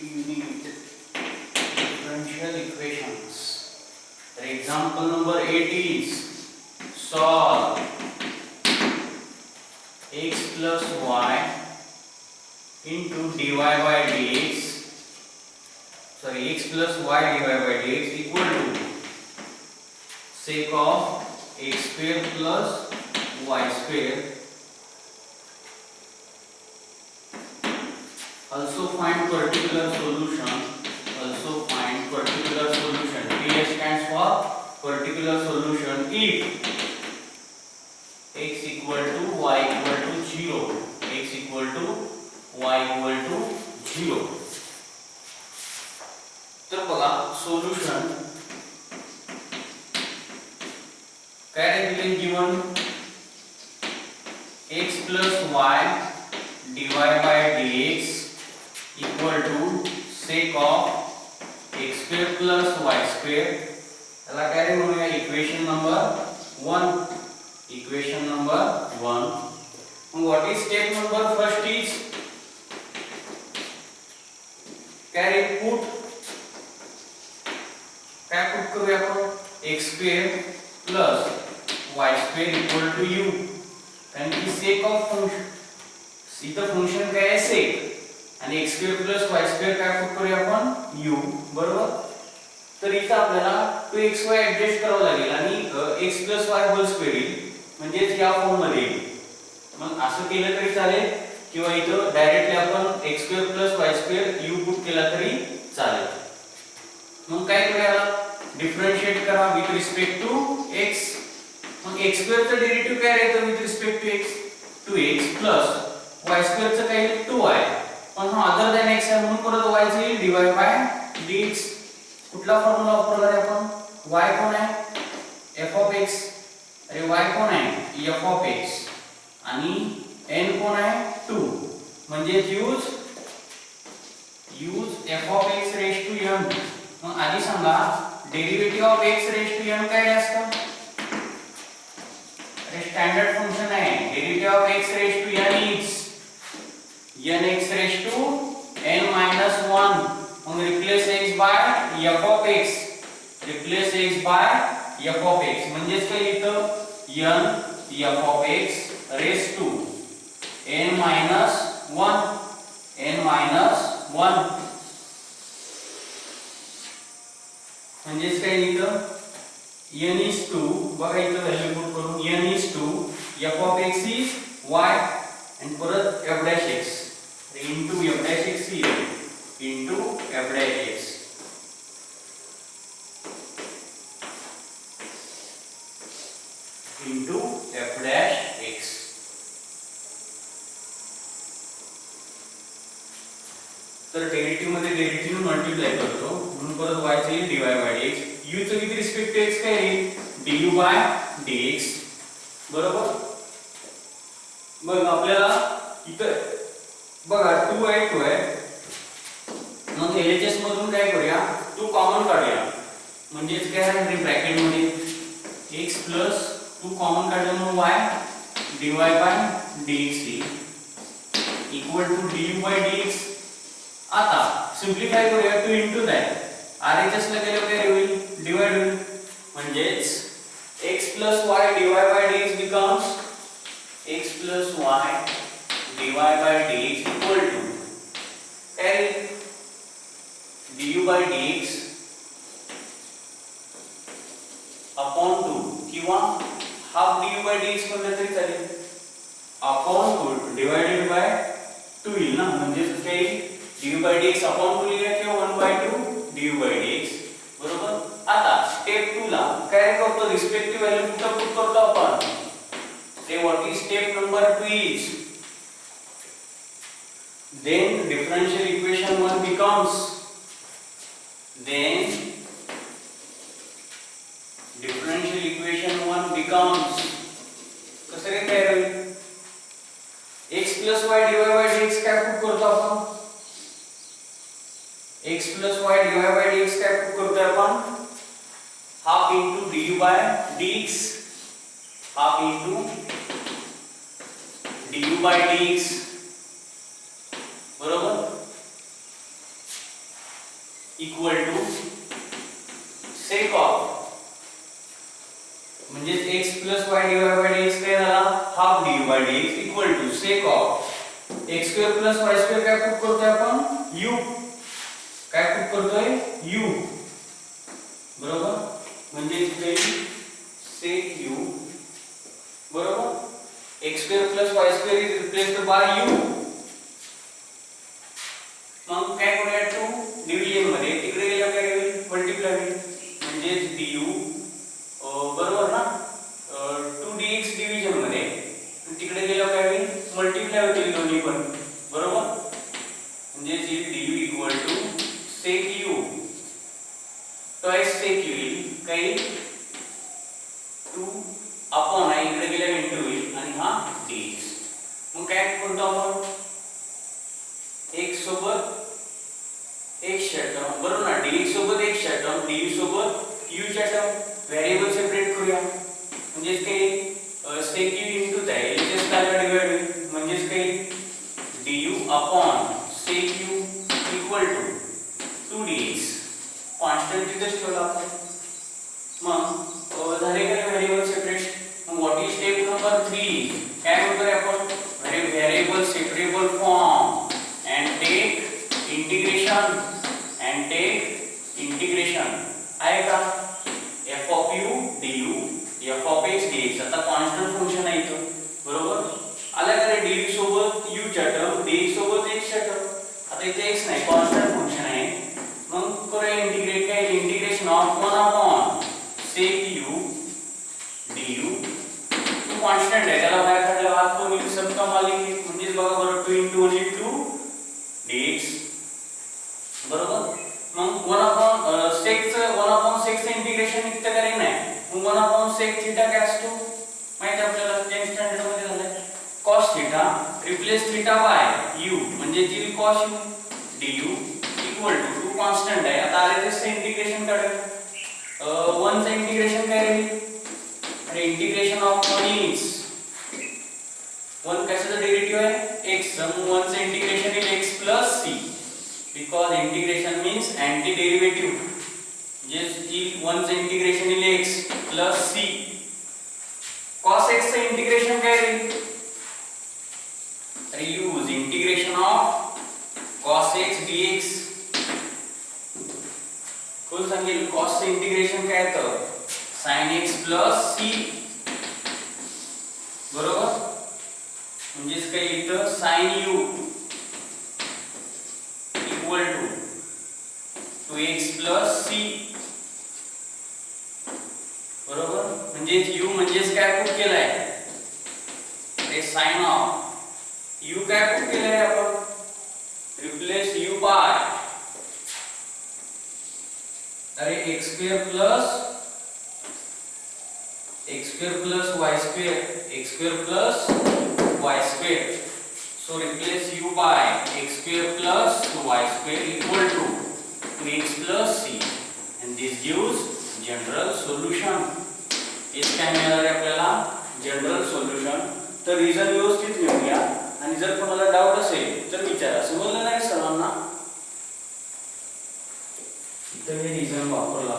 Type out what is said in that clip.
unit differential equations. For example number 8 is solve x plus y into dy by dx. Sorry, x plus y divided by dx equal to sec of x square plus y square. Also find particular solution. Also find particular solution. PS stands for particular solution if x equal to y equal to 0. X equal to y equal to 0. तर बघा solution काय दिले given x plus y dy by dx equal to sec of x square plus y square. याला काय म्हणूया equation number 1. Equation number 1. What is step number first is कैरी put काय put करूया आपण x square plus y square equal to u. कारण की sec of function इथं फंक्शन काय आहे sec आणि x square plus y square काय पुट करूया आपण u बरोबर. तर इथं आपल्याला 2xy ऍडजस्ट करावं लागेल आणि x plus y whole square येईल म्हणजे या फॉर्म मध्ये येईल. मग असं केलं तरी चालेल किंवा इथं डायरेक्टली आपण x square plus y square u put केला तरी चालेल. मग काय करूया डिफरंशिएट करा विथ रिस्पेक्ट टू x. मग x स्क्वेअर चं डेरिव्हेटिव्ह काय येतं with respect to x 2x plus y square चं काय येईल 2y. पण हा अदर दॅन x आहे म्हणून परत y चं येईल dy by dx. कुठला फॉर्म्युला वापरला आहे आपण y कोण आहे f of x. अरे y कोण आहे f of x आणि n कोण आहे 2 म्हणजे use f of x raise to n. मग आधी सांगा derivative of x raise to n काय असतं. अरे स्टँडर्ड फंक्शन आहे derivative of x raise to n is nx raise to n minus 1. मग replace x by f of x. Replace x by f of x म्हणजे काय इथं n f of x raise to n minus 1. n minus 1 म्हणजे काय इथं n is 2. बघा इथं value put करून n is 2 f of x is y आणि परत f dash x into f dash x into f dash x. into f dash x. तर derivative मध्ये डेरिव्हेटिव्ह मल्टिप्लाय करतो म्हणून परत y चे dy by dx. u चे विथ रिस्पेक्ट टू x काय येईल du by dx बरोबर. मग आपल्याला इथं बघा 2 आहे. मग LHS मधून काय करूया 2 कॉमन काढूया म्हणजे काय आहे ब्रॅकेट मध्ये x प्लस 2 कॉमन काढल्यामुळे y dy by dx equal to du by dx. आता सिंप्लिफाय करूया 2 into that RHS ला केलं काय होईल डिवाइड होईल म्हणजेच x plus y dy by dx becomes x plus y dy by dx equal to L du by dx upon 2 किंवा half du by dx म्हणलं तरी चालेल upon 2 divided by 2 येईल ना म्हणजे काय du by dx upon 2 लिहिलं किंवा 1 by 2 du by dx बरोबर. आता स्टेप 2 ला काय करतो रिस्पेक्टिव्ह व्हॅल्यू कुठं पुट करतो आपण ते what is step number 2 is then differential equation 1 becomes कसं रे काय होईल x plus y dy by dx काय पुट करतो आपण x plus y dy by dx काय पुट करतो आपण half into du by dx half into du by dx बरोबर. इक्वल टू सेक ऑफ म्हणजे x plus y divide by dx काय झाला half dy by dx equal to sec of x square plus y square काय proof करतोय आपण u काय proof करतोय u बरोबर म्हणजे इथे सेक u बरोबर x square plus y square is replaced by u मग काय करूया टू डिव्हिजन मध्ये तिकडे गेल्यावर काय होईल मल्टिप्लाय होईल म्हणजे du बरोबर ना 2dx डिव्हिजन मध्ये तिकडे गेल्यावर काय होईल मल्टिप्लाय होतील दोन्ही पण बरोबर म्हणजे du equal to sec u twice sec u येईल काही 2 अपॉन आहे इकडे गेल्यावर इंटू होईल आणि हा dx मग काय करतो आपण x सोबत x च्या टर्म बरोबर ना dx सोबत x च्या टर्म du सोबत u च्या टर्म व्हेरिएबल सेपरेट करूया म्हणजे काही सेक u इनटू त्या एलएचएस काय डिवाइड होईल म्हणजे काही du upon sec u equal to 2dx constant तिथेच ठेवला आपण मग झाले काय व्हेरिएबल सेपरेट मग व्हॉट इज स्टेप नंबर 3 काय म्हणतोय आपण variable separable form and take integration आहे का f of u du f of x dx आता कॉन्स्टंट फंक्शन आहे इथं बरोबर आला का रे du सोबत u च्या टर्म dx सोबत x च्या टर्म आता इथे x नाही कॉन्स्टंट फंक्शन आहे मग करूया इंटिग्रेट काय integration of 1 upon sec u du तो कॉन्स्टंट आहे त्याला बाहेर काढलं आत पण इथे सब कम आली म्हणजे बघा बरोबर 2 into 1 into dx बरोबर मग 1 अपॉन sec चे इंटिग्रेशन इतकं करे नाही मग 1 अपॉन sec थीटा काय असतो माहिती आपल्याला 10th स्टँडर्ड मध्ये झालंय cos theta replace theta by u म्हणजे जी cos u du equal to constant आहे आता आले ते से इंटिग्रेशन काढूया 1 चे इंटिग्रेशन काय राहील अरे इंटिग्रेशन ऑफ 1 इज 1 कशाचा डेरिव्हेटिव्ह आहे x सम 1 चे integration is x plus c because integration means anti derivative म्हणजे 1 चे integration is x plus c cos x चे इंटिग्रेशन काय राहील अरे use integration of cos x dx कोण सांगेल cos चे इंटिग्रेशन काय येतं sin x plus c बरोबर म्हणजेच काय इथं sin u equal to 2x plus c बरोबर म्हणजे u म्हणजेच काय प्रूफ केलाय ते sin ऑफ u काय प्रूफ केलाय आपण रिप्लेस u बाय अरे x square plus y square plus y square so replace u by x square plus y square equal to 2x plus c and this gives general solution इस काय मिळणार आहे आपल्याला general solution तर reason व्यवस्थित लिहूया आणि जर कोणाला डाऊट असेल तर विचारा समजलं नाही सर्वांना इथे हे रिझन वापरला